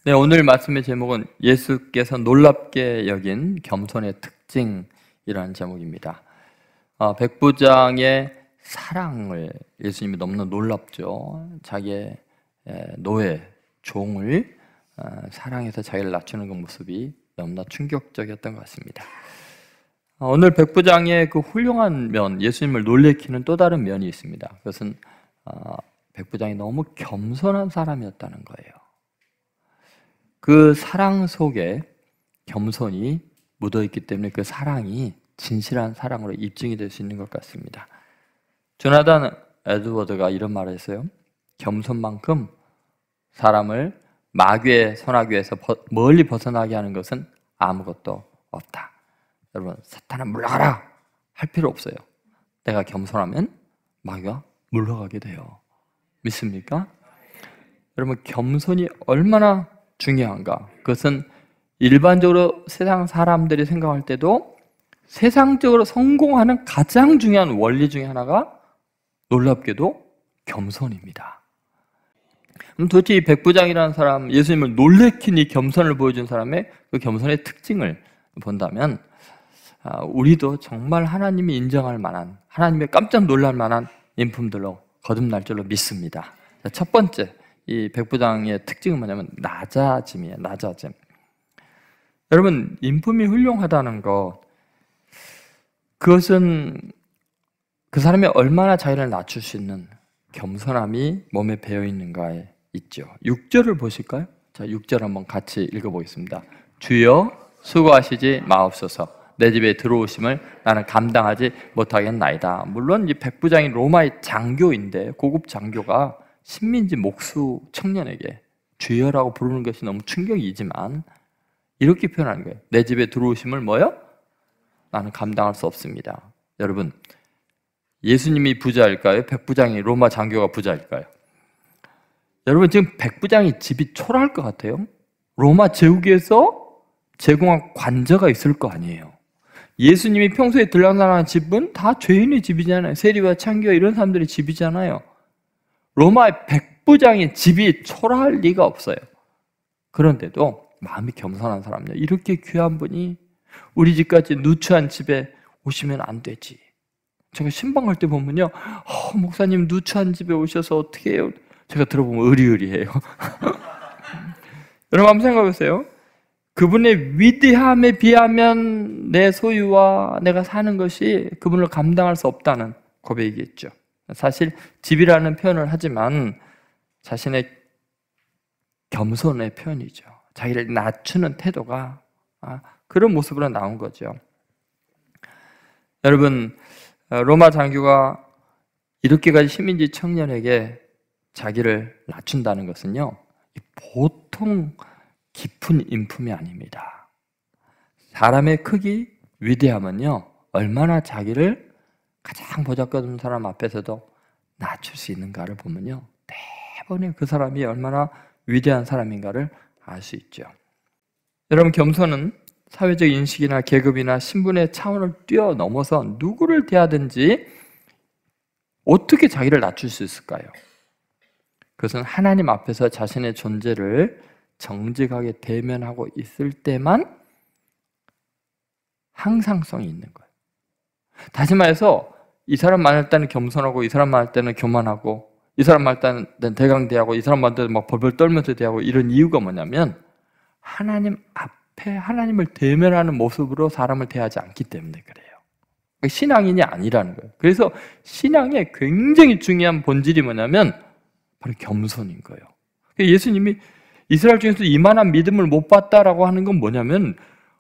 네, 오늘 말씀의 제목은 예수께서 놀랍게 여긴 겸손의 특징이라는 제목입니다. 백부장의 사랑을 예수님이 너무나 놀랍죠. 자기의 노예, 종을 사랑해서 자기를 낮추는 그 모습이 너무나 충격적이었던 것 같습니다. 오늘 백부장의 그 훌륭한 면, 예수님을 놀래키는 또 다른 면이 있습니다. 그것은 백부장이 너무 겸손한 사람이었다는 거예요. 그 사랑 속에 겸손이 묻어있기 때문에 그 사랑이 진실한 사랑으로 입증이 될 수 있는 것 같습니다. 조나단 에드워드가 이런 말을 했어요. 겸손만큼 사람을 마귀의 선악에서 멀리 벗어나게 하는 것은 아무것도 없다. 여러분, 사탄아 물러가라 할 필요 없어요. 내가 겸손하면 마귀가 물러가게 돼요. 믿습니까? 여러분, 겸손이 얼마나 중요한가? 그것은 일반적으로 세상 사람들이 생각할 때도 세상적으로 성공하는 가장 중요한 원리 중에 하나가 놀랍게도 겸손입니다. 그럼 도대체 이 백부장이라는 사람, 예수님을 놀래킨 이 겸손을 보여준 사람의 그 겸손의 특징을 본다면 우리도 정말 하나님이 인정할 만한, 하나님의 깜짝 놀랄 만한 인품들로 거듭날 줄로 믿습니다. 첫 번째, 이 백부장의 특징은 뭐냐면 낮아짐이에요. 낮아짐. 여러분, 인품이 훌륭하다는 것, 그것은 그 사람이 얼마나 자기를 낮출 수 있는 겸손함이 몸에 배어 있는가에 있죠. 6절을 보실까요? 자, 6절 한번 같이 읽어보겠습니다. 주여 수고하시지 마옵소서. 내 집에 들어오심을 나는 감당하지 못하겠나이다. 물론 이 백부장이 로마의 장교인데, 고급 장교가 식민지 목수 청년에게 주여라고 부르는 것이 너무 충격이지만 이렇게 표현하는 거예요. 내 집에 들어오심을 뭐요? 나는 감당할 수 없습니다. 여러분, 예수님이 부자일까요? 백부장이 로마 장교가 부자일까요? 여러분, 지금 백부장이 집이 초라할 것 같아요. 로마 제국에서 제공한 관저가 있을 거 아니에요. 예수님이 평소에 들락날락한 집은 다 죄인의 집이잖아요. 세리와 창기와 이런 사람들의 집이잖아요. 로마의 백부장의 집이 초라할 리가 없어요. 그런데도 마음이 겸손한 사람이요. 이렇게 귀한 분이 우리 집까지 누추한 집에 오시면 안 되지. 제가 신방 갈 때 보면요, 목사님 누추한 집에 오셔서 어떻게 해요? 제가 들어보면 의리의리해요. 여러분 한번 생각해보세요. 그분의 위대함에 비하면 내 소유와 내가 사는 것이 그분을 감당할 수 없다는 고백이겠죠. 사실 집이라는 표현을 하지만 자신의 겸손의 표현이죠. 자기를 낮추는 태도가 그런 모습으로 나온 거죠. 여러분, 로마 장교가 이렇게까지 식민지 청년에게 자기를 낮춘다는 것은요, 보통 깊은 인품이 아닙니다. 사람의 크기, 위대함은요, 얼마나 자기를 가장 보잘것없는 사람 앞에서도 낮출 수 있는가를 보면요, 대부분 그 사람이 얼마나 위대한 사람인가를 알 수 있죠. 여러분, 겸손은 사회적 인식이나 계급이나 신분의 차원을 뛰어넘어서 누구를 대하든지 어떻게 자기를 낮출 수 있을까요? 그것은 하나님 앞에서 자신의 존재를 정직하게 대면하고 있을 때만 항상성이 있는 거예요. 다시 말해서 이 사람 만날 때는 겸손하고, 이 사람 만날 때는 교만하고, 이 사람 만날 때는 대강대하고, 이 사람 만날 때는 막 벌벌 떨면서 대하고, 이런 이유가 뭐냐면 하나님 앞에 하나님을 대면하는 모습으로 사람을 대하지 않기 때문에 그래요. 신앙인이 아니라는 거예요. 그래서 신앙의 굉장히 중요한 본질이 뭐냐면 바로 겸손인 거예요. 예수님이 이스라엘 중에서 이만한 믿음을 못 봤다라고 하는 건 뭐냐면,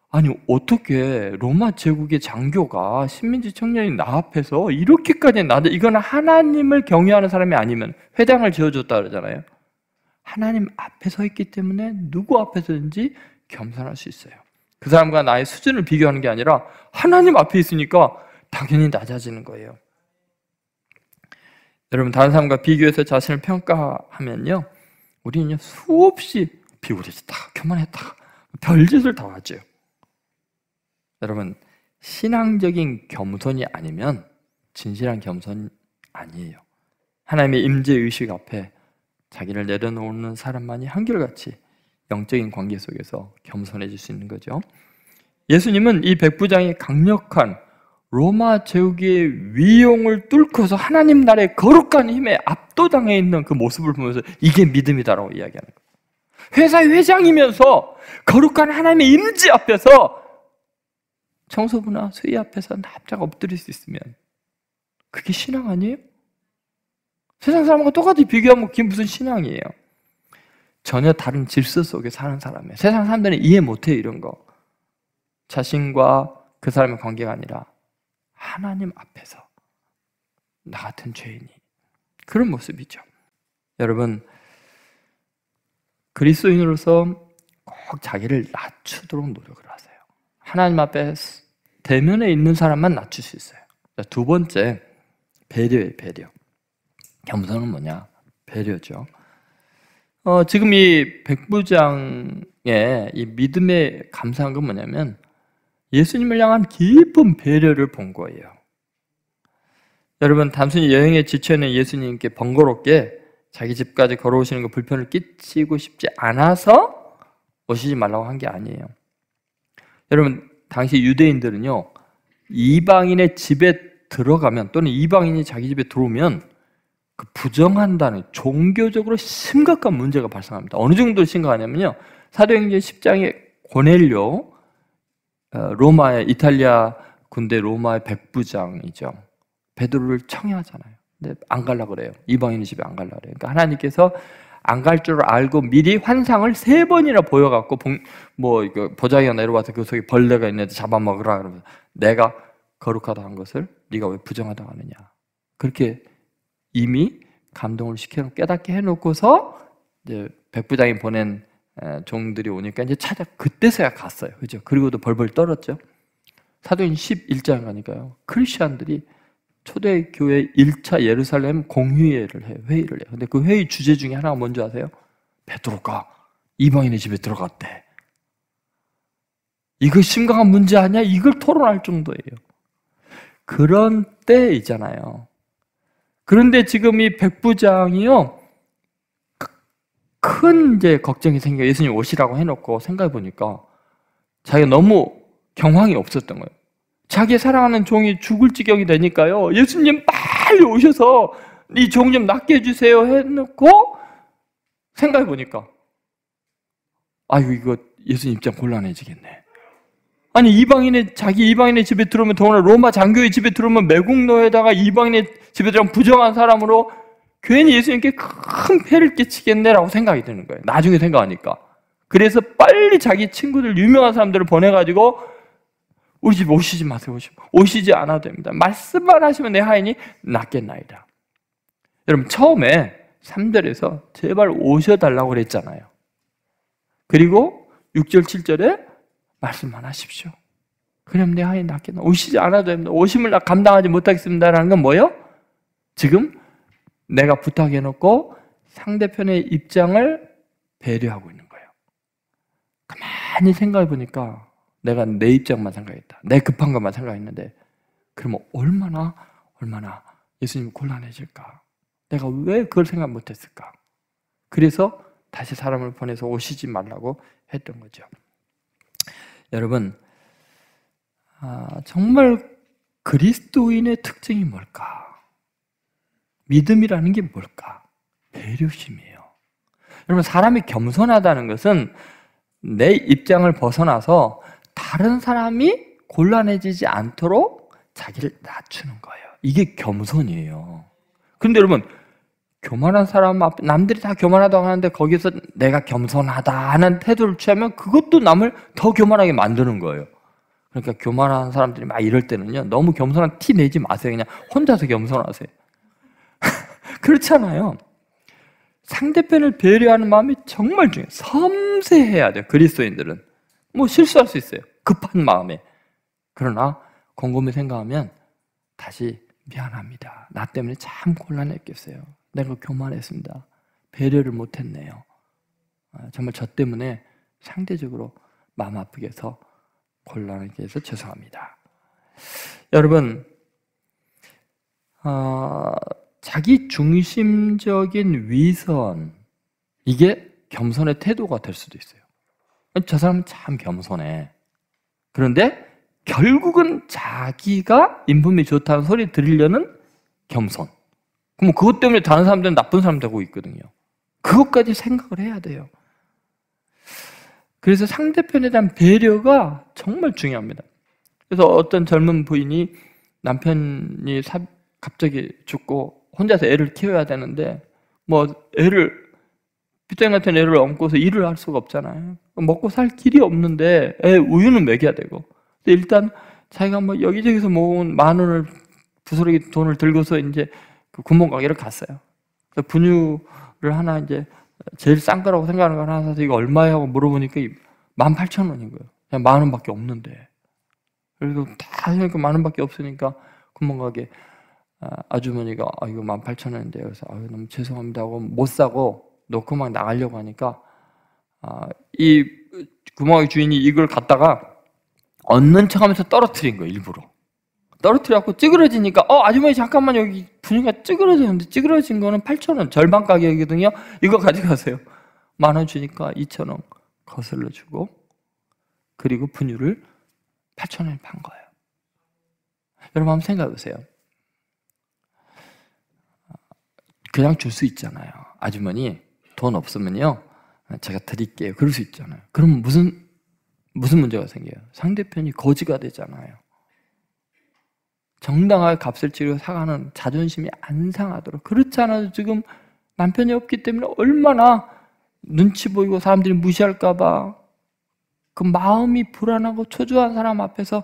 아니 어떻게 로마 제국의 장교가 식민지 청년이 나 앞에서 이렇게까지 이거는 하나님을 경외하는 사람이 아니면 회당을 지어줬다 그러잖아요. 하나님 앞에 서 있기 때문에 누구 앞에서든지 겸손할 수 있어요. 그 사람과 나의 수준을 비교하는 게 아니라 하나님 앞에 있으니까 당연히 낮아지는 거예요. 여러분, 다른 사람과 비교해서 자신을 평가하면요, 우리는 수없이 비굴해졌다, 교만했다, 별짓을 다 하죠. 여러분, 신앙적인 겸손이 아니면 진실한 겸손이 아니에요. 하나님의 임재의식 앞에 자기를 내려놓는 사람만이 한결같이 영적인 관계 속에서 겸손해질 수 있는 거죠. 예수님은 이 백부장이 강력한 로마 제국의 위용을 뚫고서 하나님 나라의 거룩한 힘에 압도당해 있는 그 모습을 보면서 이게 믿음이다라고 이야기하는 거예요. 회사의 회장이면서 거룩한 하나님의 임재 앞에서 청소부나 수의 앞에서 납작 엎드릴 수 있으면 그게 신앙 아니에요? 세상 사람과 똑같이 비교하면 그게 무슨 신앙이에요? 전혀 다른 질서 속에 사는 사람이에요. 세상 사람들은 이해 못해요, 이런 거. 자신과 그 사람의 관계가 아니라 하나님 앞에서 나 같은 죄인이 그런 모습이죠. 여러분, 그리스도인으로서 꼭 자기를 낮추도록 노력을 하세요. 하나님 앞에 대면에 있는 사람만 낮출 수 있어요. 두 번째, 배려예요, 배려. 겸손은 뭐냐? 배려죠. 지금 이 백부장의 이 믿음에 감사한 건 뭐냐면 예수님을 향한 깊은 배려를 본 거예요. 여러분, 단순히 여행에 지쳐있는 예수님께 번거롭게 자기 집까지 걸어오시는 거 불편을 끼치고 싶지 않아서 오시지 말라고 한 게 아니에요. 여러분, 당시 유대인들은요, 이방인의 집에 들어가면 또는 이방인이 자기 집에 들어오면 그 부정한다는 종교적으로 심각한 문제가 발생합니다. 어느 정도 심각하냐면요, 사도행전 10장에 고넬료, 로마의 이탈리아 군대 로마의 백부장이죠. 베드로를 청해하잖아요. 근데 안 가려고 그래요. 이방인의 집에 안 가려고 그래요. 그러니까 하나님께서 안 갈 줄 알고 미리 환상을 3번이나 보여갖고 보자기가 내려와서 그 속에 벌레가 있는데 잡아먹으라 그러면서 내가 거룩하다 한 것을 네가 왜 부정하다 하느냐. 그렇게 이미 감동을 시켜놓고 깨닫게 해놓고서 이제 백부장이 보낸 종들이 오니까 이제 그때서야 갔어요. 그죠? 그리고도 벌벌 떨었죠. 사도행 11장 가니까요. 크리스천들이 초대교회 1차 예루살렘 공회를 해요. 회의를 해요. 근데 그 회의 주제 중에 하나가 뭔지 아세요? 베드로가 이방인의 집에 들어갔대. 이거 심각한 문제 아니야? 이걸 토론할 정도예요. 그런 때 있잖아요. 그런데 지금 이 백부장이요, 큰 이제 걱정이 생겨. 예수님 오시라고 해놓고 생각해 보니까 자기가 너무 경황이 없었던 거예요. 자기 사랑하는 종이 죽을 지경이 되니까요, 예수님 빨리 오셔서 이 종 좀 낫게 해주세요 해놓고 생각해 보니까 아유, 이거 예수님 입장 곤란해지겠네. 아니, 자기 이방인의 집에 들어오면, 더구나 로마 장교의 집에 들어오면 매국노에다가 이방인의 집에 들어오면 부정한 사람으로 괜히 예수님께 큰 폐를 끼치겠네라고 생각이 드는 거예요. 나중에 생각하니까. 그래서 빨리 자기 친구들, 유명한 사람들을 보내가지고 우리 집 오시지 마세요. 오시지 않아도 됩니다. 말씀만 하시면 내 하인이 낫겠나이다. 여러분, 처음에 3절에서 제발 오셔달라고 그랬잖아요. 그리고 6절, 7절에 말씀만 하십시오. 그럼 내 하인이 낫겠나. 오시지 않아도 됩니다. 오심을 감당하지 못하겠습니다라는 건 뭐예요? 지금 내가 부탁해놓고 상대편의 입장을 배려하고 있는 거예요. 가만히 생각해 보니까 내가 내 입장만 생각했다. 내 급한 것만 생각했는데 그러면 얼마나 예수님이 곤란해질까? 내가 왜 그걸 생각 못했을까? 그래서 다시 사람을 보내서 오시지 말라고 했던 거죠. 여러분, 정말 그리스도인의 특징이 뭘까? 믿음이라는 게 뭘까? 배려심이에요. 여러분, 사람이 겸손하다는 것은 내 입장을 벗어나서 다른 사람이 곤란해지지 않도록 자기를 낮추는 거예요. 이게 겸손이에요. 그런데 여러분, 교만한 사람 앞에 남들이 다 교만하다고 하는데 거기서 내가 겸손하다 하는 태도를 취하면 그것도 남을 더 교만하게 만드는 거예요. 그러니까 교만한 사람들이 막 이럴 때는요, 너무 겸손한 티 내지 마세요. 그냥 혼자서 겸손하세요. 그렇잖아요. 상대편을 배려하는 마음이 정말 중요해요. 섬세해야 돼요. 그리스도인들은 실수할 수 있어요. 급한 마음에. 그러나 곰곰이 생각하면 다시 미안합니다. 나 때문에 참 곤란했겠어요. 내가 교만했습니다. 배려를 못했네요. 정말 저 때문에 상대적으로 마음 아프게 해서 곤란하게 해서 죄송합니다. 여러분, 자기 중심적인 위선, 이게 겸손의 태도가 될 수도 있어요. 저 사람은 참 겸손해. 그런데 결국은 자기가 인품이 좋다는 소리 들으려는 겸손. 그럼 그것 때문에 다른 사람들은 나쁜 사람 되고 있거든요. 그것까지 생각을 해야 돼요. 그래서 상대편에 대한 배려가 정말 중요합니다. 그래서 어떤 젊은 부인이 남편이 갑자기 죽고 혼자서 애를 키워야 되는데 빗장 같은 애를 얹고서 일을 할 수가 없잖아요. 먹고 살 길이 없는데 애 우유는 먹여야 되고, 일단 자기가 여기저기서 모은 10,000원을 부스러기 돈을 들고서 이제 그 구멍가게를 갔어요. 그래서 분유를 하나 이제 제일 싼 거라고 생각하는 걸 하나 사서 이거 얼마야 하고 물어보니까 18,000원인 거예요. 그냥 10,000원밖에 없는데. 그래서 다 하니까 10,000원밖에 없으니까 구멍가게 아주머니가 이거 18,000원인데요. 그래서 너무 죄송합니다 하고 못 사고 놓고 막 나가려고 하니까 이 구멍가게 주인이 이걸 갖다가 얻는 척하면서 떨어뜨린 거예요. 일부러 떨어뜨려갖고 찌그러지니까 아주머니 잠깐만, 여기 분유가 찌그러졌는데, 찌그러진 거는 8,000원 절반 가격이거든요. 이거 가져가세요. 10,000원 주니까 2,000원 거슬러 주고, 그리고 분유를 8,000원에 판 거예요. 여러분 한번 생각해 보세요. 그냥 줄 수 있잖아요. 아주머니 돈 없으면요 제가 드릴게요. 그럴 수 있잖아요. 그럼 무슨 문제가 생겨요? 상대편이 거지가 되잖아요. 정당하게 값을 치르고 사가는 자존심이 안 상하도록. 그렇지 않아도 지금 남편이 없기 때문에 얼마나 눈치 보이고 사람들이 무시할까봐 그 마음이 불안하고 초조한 사람 앞에서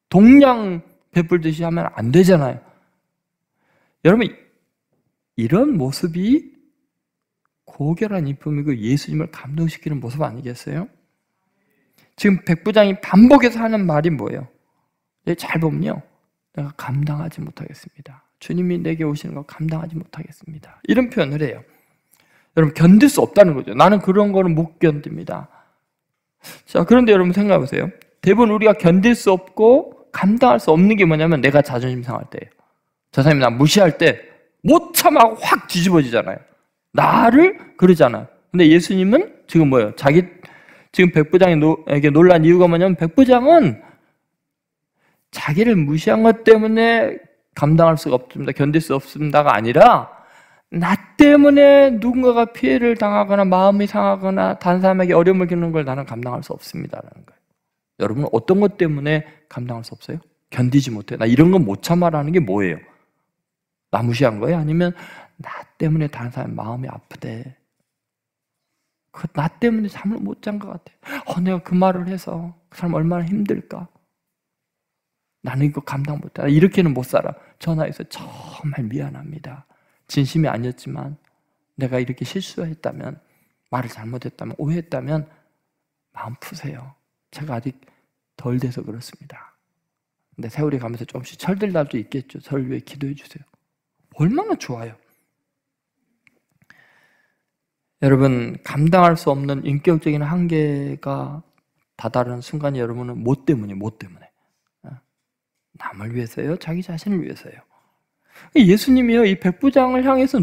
동량 베풀듯이 하면 안 되잖아요. 여러분, 이런 모습이 고결한 인품이고 예수님을 감동시키는 모습 아니겠어요? 지금 백부장이 반복해서 하는 말이 뭐예요? 잘 보면요, 내가 감당하지 못하겠습니다. 주님이 내게 오시는 거 감당하지 못하겠습니다. 이런 표현을 해요. 여러분, 견딜 수 없다는 거죠. 나는 그런 거는 못 견딥니다. 자, 그런데 여러분 생각해 보세요. 대부분 우리가 견딜 수 없고 감당할 수 없는 게 뭐냐면 내가 자존심 상할 때예요. 저 사람이 나 무시할 때 못 참아고 확 뒤집어지잖아요. 나를 그러잖아요. 근데 예수님은 지금 뭐예요? 지금 백부장에게 놀란 이유가 뭐냐면, 백부장은 자기를 무시한 것 때문에 감당할 수가 없습니다, 견딜 수 없습니다가 아니라, 나 때문에 누군가가 피해를 당하거나 마음이 상하거나 다른 사람에게 어려움을 겪는 걸 나는 감당할 수 없습니다라는 거예요. 여러분은 어떤 것 때문에 감당할 수 없어요? 견디지 못해. 나 이런 건 못 참아라는 게 뭐예요? 나 무시한 거예요? 아니면 나 때문에 다른 사람 마음이 아프대. 나 때문에 잠을 못 잔 것 같아. 내가 그 말을 해서 그 사람 얼마나 힘들까? 나는 이거 감당 못해. 이렇게는 못 살아. 전화해서 정말 미안합니다. 진심이 아니었지만 내가 이렇게 실수했다면, 말을 잘못했다면, 오해했다면 마음 푸세요. 제가 아직 덜 돼서 그렇습니다. 근데 세월이 가면서 조금씩 철들 날도 있겠죠. 저를 위해 기도해 주세요. 얼마나 좋아요. 여러분, 감당할 수 없는 인격적인 한계가 다다른 순간이 여러분은 뭐 때문에 남을 위해서요? 자기 자신을 위해서요? 예수님이요, 이 백부장을 향해서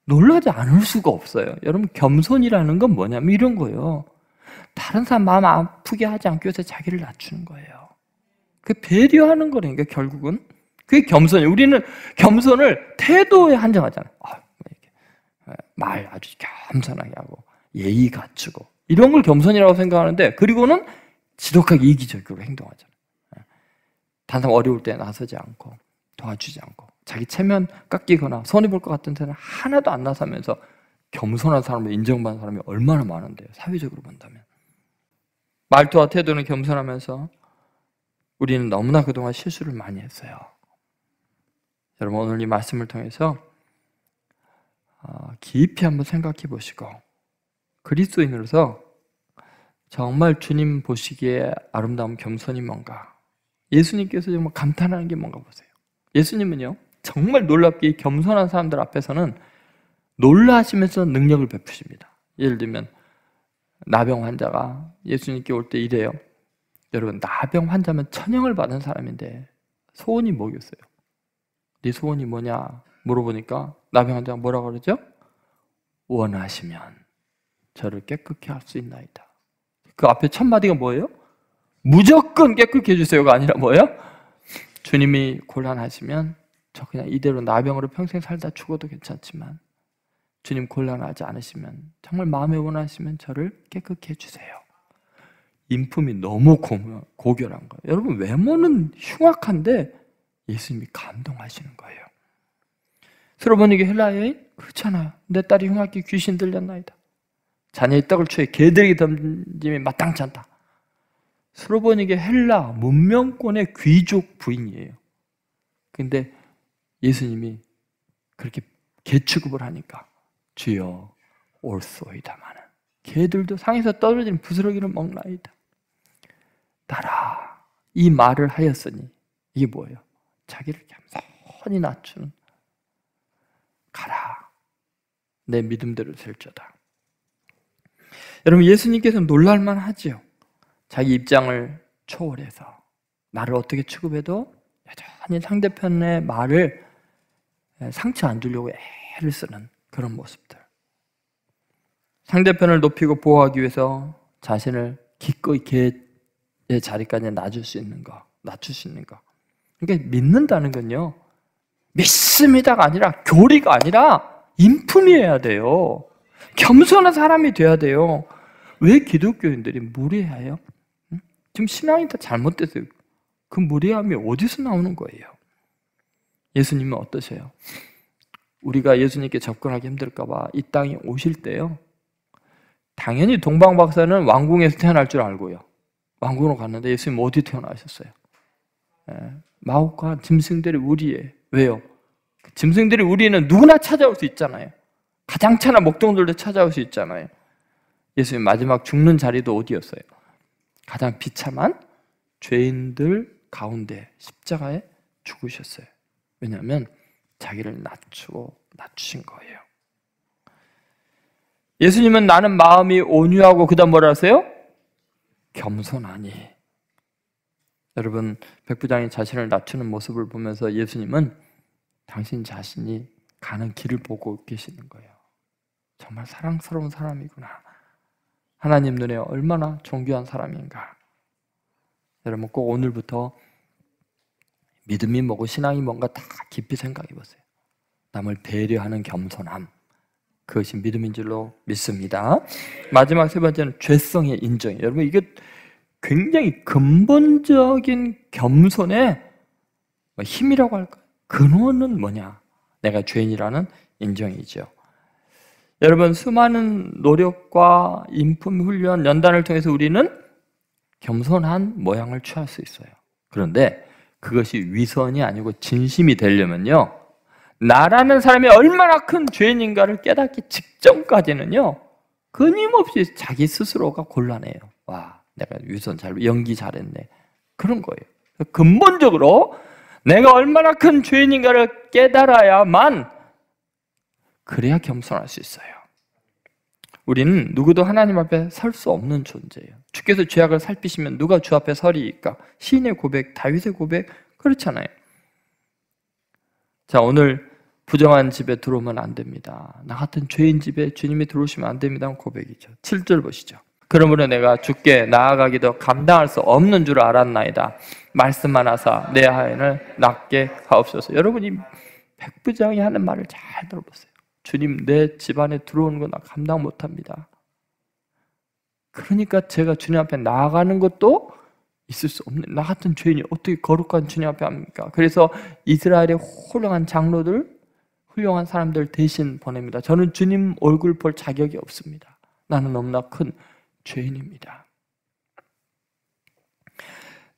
놀라지 않을 수가 없어요. 여러분, 겸손이라는 건 뭐냐면 이런 거예요. 다른 사람 마음 아프게 하지 않기 위해서 자기를 낮추는 거예요. 그 배려하는 거라니까, 결국은. 그게 겸손이에요. 우리는 겸손을 태도에 한정하잖아요. 말 아주 겸손하게 하고 예의 갖추고 이런 걸 겸손이라고 생각하는데, 그리고는 지독하게 이기적으로 행동하잖아요. 다른 사람 어려울 때 나서지 않고 도와주지 않고 자기 체면 깎이거나 손해볼 것 같은 데는 하나도 안 나서면서 겸손한 사람을 인정받는 사람이 얼마나 많은데요, 사회적으로 본다면. 말투와 태도는 겸손하면서 우리는 너무나 그동안 실수를 많이 했어요. 여러분, 오늘 이 말씀을 통해서 깊이 한번 생각해 보시고, 그리스도인으로서 정말 주님 보시기에 아름다운 겸손이 뭔가, 예수님께서 정말 감탄하는 게 뭔가 보세요. 예수님은요, 정말 놀랍게 겸손한 사람들 앞에서는 놀라시면서 능력을 베푸십니다. 예를 들면 나병 환자가 예수님께 올 때 이래요. 여러분, 나병 환자면 천형을 받은 사람인데 소원이 뭐겠어요? 네 소원이 뭐냐 물어보니까 나병 환자가 뭐라고 그러죠? 원하시면 저를 깨끗게 할 수 있나이다. 그 앞에 첫 마디가 뭐예요? 무조건 깨끗게 해주세요가 아니라 뭐예요? 주님이 곤란하시면 저 그냥 이대로 나병으로 평생 살다 죽어도 괜찮지만 주님 곤란하지 않으시면 정말 마음에 원하시면 저를 깨끗게 해주세요. 인품이 너무 고결한 거예요. 여러분 외모는 흉악한데 예수님이 감동하시는 거예요. 스로보니게 헬라 여인? 그렇잖아요. 내 딸이 흉악히 귀신 들렸나이다. 자녀의 떡을 취해 개들에게 던짐이 마땅치 않다. 스로보니게 헬라 문명권의 귀족 부인이에요. 근데 예수님이 그렇게 개 취급을 하니까 주여 옳소이다마는 개들도 상에서 떨어지는 부스러기를 먹나이다. 따라 이 말을 하였으니 이게 뭐예요? 자기를 겸손히 낮추는 가라 내 믿음대로 될저다. 여러분 예수님께서 놀랄만 하지요. 자기 입장을 초월해서 나를 어떻게 취급해도 여전히 상대편의 말을 상처 안 주려고 애를 쓰는 그런 모습들. 상대편을 높이고 보호하기 위해서 자신을 기꺼이 개의 자리까지 낮출 수 있는 거. 그러니까 믿는다는 건요, 믿습니다가 아니라 교리가 아니라 인품이어야 돼요. 겸손한 사람이 돼야 돼요. 왜 기독교인들이 무례해요? 지금 신앙이 다 잘못됐어요. 그 무례함이 어디서 나오는 거예요? 예수님은 어떠세요? 우리가 예수님께 접근하기 힘들까 봐 이 땅에 오실 때요, 당연히 동방박사는 왕궁에서 태어날 줄 알고요, 왕궁으로 갔는데 예수님 어디 태어나셨어요? 마옥과 짐승들의 우리에. 왜요? 짐승들의 우리는 누구나 찾아올 수 있잖아요. 가장 천한 목동들도 찾아올 수 있잖아요. 예수님 마지막 죽는 자리도 어디였어요? 가장 비참한 죄인들 가운데 십자가에 죽으셨어요. 왜냐하면 자기를 낮추신 거예요. 예수님은 나는 마음이 온유하고 그 다음 뭐라 하세요? 겸손하니. 여러분 백부장이 자신을 낮추는 모습을 보면서 예수님은 당신 자신이 가는 길을 보고 계시는 거예요. 정말 사랑스러운 사람이구나. 하나님 눈에 얼마나 존귀한 사람인가. 여러분 꼭 오늘부터 믿음이 뭐고 신앙이 뭔가 다 깊이 생각해 보세요. 남을 배려하는 겸손함, 그것이 믿음인 줄로 믿습니다. 마지막 세 번째는 죄성의 인정이에요. 여러분 이게 굉장히 근본적인 겸손의 힘이라고 할까요? 근원은 뭐냐? 내가 죄인이라는 인정이죠. 여러분 수많은 노력과 인품 훈련, 연단을 통해서 우리는 겸손한 모양을 취할 수 있어요. 그런데 그것이 위선이 아니고 진심이 되려면요, 나라는 사람이 얼마나 큰 죄인인가를 깨닫기 직전까지는요, 끊임없이 자기 스스로가 곤란해요. 와, 내가 위선 연기 잘했네. 그런 거예요. 근본적으로 내가 얼마나 큰 죄인인가를 깨달아야만, 그래야 겸손할 수 있어요. 우리는 누구도 하나님 앞에 설 수 없는 존재예요. 주께서 죄악을 살피시면 누가 주 앞에 서리이까? 시인의 고백, 다윗의 고백, 그렇잖아요. 자, 오늘 부정한 집에 들어오면 안 됩니다. 나 같은 죄인 집에 주님이 들어오시면 안 됩니다. 고백이죠. 7절 보시죠. 그러므로 내가 주께 나아가기도 감당할 수 없는 줄 알았나이다. 말씀만 하사 내 하인을 낫게 하옵소서. 여러분이 백부장이 하는 말을 잘 들어보세요. 주님, 내 집안에 들어오는 거 나 감당 못합니다. 그러니까 제가 주님 앞에 나아가는 것도 있을 수 없는, 나 같은 죄인이 어떻게 거룩한 주님 앞에 합니까? 그래서 이스라엘의 훌륭한 장로들, 훌륭한 사람들 대신 보냅니다. 저는 주님 얼굴 볼 자격이 없습니다. 나는 너무나 큰 죄인입니다.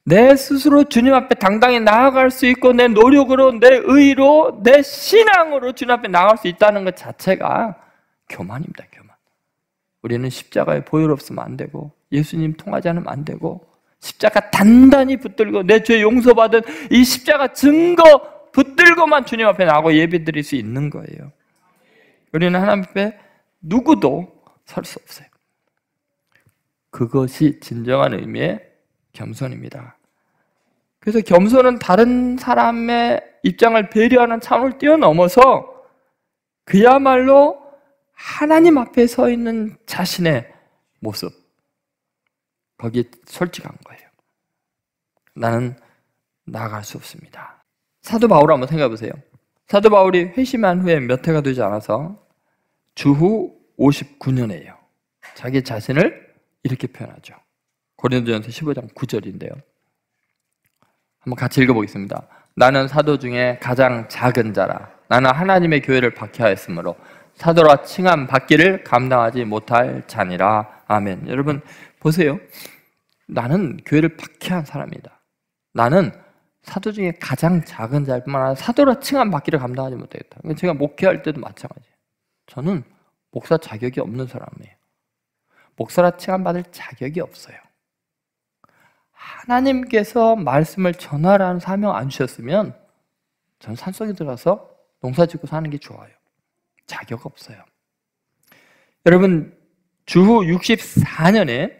내 스스로 주님 앞에 당당히 나아갈 수 있고 내 노력으로, 내 의로, 내 신앙으로 주님 앞에 나아갈 수 있다는 것 자체가 교만입니다. 교만. 우리는 십자가에 보혈 없으면 안 되고 예수님 통하지 않으면 안 되고 십자가 단단히 붙들고 내 죄 용서받은 이 십자가 증거 붙들고만 주님 앞에 나가고 예배드릴 수 있는 거예요. 우리는 하나님 앞에 누구도 설 수 없어요. 그것이 진정한 의미의 겸손입니다. 그래서 겸손은 다른 사람의 입장을 배려하는 차원을 뛰어넘어서 그야말로 하나님 앞에 서 있는 자신의 모습, 거기에 솔직한 거예요. 나는 나아갈 수 없습니다. 사도 바울 한번 생각해 보세요. 사도 바울이 회심한 후에 몇 해가 되지 않아서 주후 59년이에요. 자기 자신을 이렇게 표현하죠. 고린도전서 15장 9절인데요. 한번 같이 읽어보겠습니다. 나는 사도 중에 가장 작은 자라. 나는 하나님의 교회를 박해하였으므로 사도라 칭함 받기를 감당하지 못할 자니라. 아멘. 여러분 보세요. 나는 교회를 박해한 사람이다. 나는 사도 중에 가장 작은 자일 뿐만 아니라 사도라 칭함 받기를 감당하지 못하겠다. 제가 목회할 때도 마찬가지예요. 저는 목사 자격이 없는 사람이에요. 목사라 칭함 받을 자격이 없어요. 하나님께서 말씀을 전하라는 사명 안 주셨으면 저는 산속에 들어가서 농사 짓고 사는 게 좋아요. 자격 없어요. 여러분 주후 64년에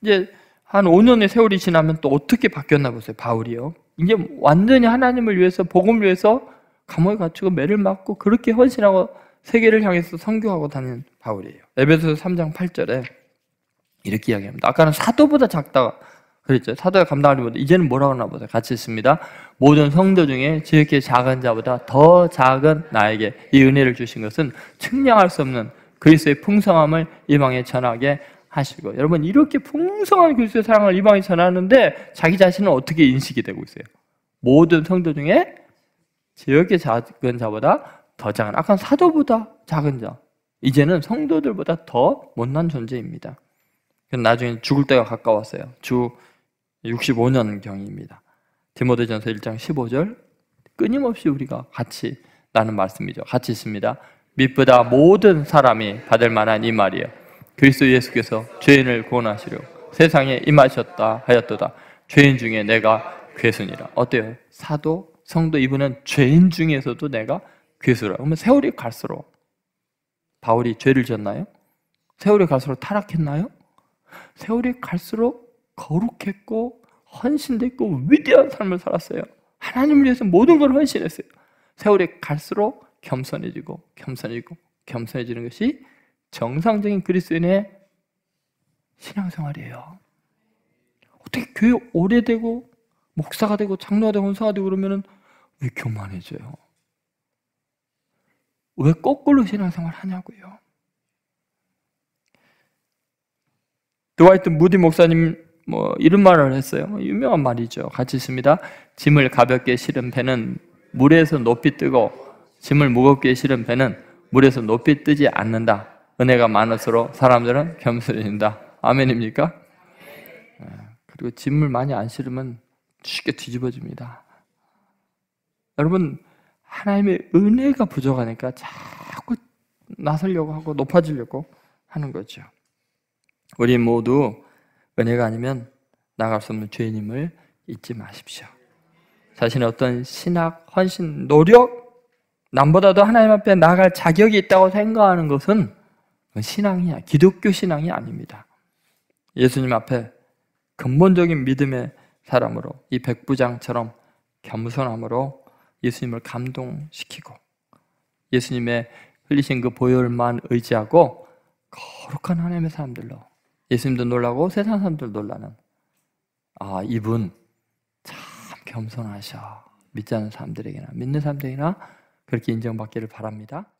이제 한 5년의 세월이 지나면 또 어떻게 바뀌었나 보세요. 바울이요. 이제 완전히 하나님을 위해서 복음을 위해서 감옥에 갇히고 매를 맞고 그렇게 헌신하고 세계를 향해서 선교하고 다니는 바울이에요. 에베소서 3장 8절에 이렇게 이야기합니다. 아까는 사도보다 작다 그랬죠. 사도가 감당하지 못해. 이제는 뭐라고 하나 보세요. 같이 있습니다. 모든 성도 중에 지극히 작은 자보다 더 작은 나에게 이 은혜를 주신 것은 측량할 수 없는 그리스도의 풍성함을 이방에 전하게 하시고. 여러분 이렇게 풍성한 그리스도의 사랑을 이방에 전하는데 자기 자신은 어떻게 인식이 되고 있어요? 모든 성도 중에 지극히 작은 자보다 더 작은, 아까 사도보다 작은 자, 이제는 성도들보다 더 못난 존재입니다. 나중에 죽을 때가 가까웠어요. 주 65년경입니다. 디모데전서 1장 15절 끊임없이 우리가 같이 나는 말씀이죠. 같이 있습니다. 믿보다 모든 사람이 받을 만한 이 말이에요. 그리스도 예수께서 죄인을 구원하시려 세상에 임하셨다 하였도다. 죄인 중에 내가 괴순이라. 어때요? 사도, 성도 이분은 죄인 중에서도 내가 괴수라. 그러면 세월이 갈수록 바울이 죄를 지었나요? 세월이 갈수록 타락했나요? 세월이 갈수록 거룩했고 헌신됐고 위대한 삶을 살았어요. 하나님을 위해서 모든 걸 헌신했어요. 세월이 갈수록 겸손해지고 겸손해지고 겸손해지는 것이 정상적인 그리스도인의 신앙생활이에요. 어떻게 교회 오래되고 목사가 되고 장로가 되고 헌사가 되고 그러면은 왜 교만해져요? 왜 거꾸로 신앙생활 하냐고요? 드와이트 무디 목사님 이런 말을 했어요. 유명한 말이죠. 같이 있습니다. 짐을 가볍게 실은 배는 물에서 높이 뜨고 짐을 무겁게 실은 배는 물에서 높이 뜨지 않는다. 은혜가 많을수록 사람들은 겸손해진다. 아멘입니까? 그리고 짐을 많이 안 실으면 쉽게 뒤집어집니다. 여러분 하나님의 은혜가 부족하니까 자꾸 나서려고 하고 높아지려고 하는 거죠. 우리 모두 은혜가 아니면 나갈 수 없는 죄인임을 잊지 마십시오. 자신의 어떤 신학, 헌신, 노력, 남보다도 하나님 앞에 나아갈 자격이 있다고 생각하는 것은 신앙이, 기독교 신앙이 아닙니다. 예수님 앞에 근본적인 믿음의 사람으로 이 백부장처럼 겸손함으로 예수님을 감동시키고 예수님의 흘리신 그 보혈만 의지하고 거룩한 하나님의 사람들로 예수님도 놀라고 세상 사람들 놀라는 이분 참 겸손하셔. 믿지 않는 사람들에게나 믿는 사람들에게나 그렇게 인정받기를 바랍니다.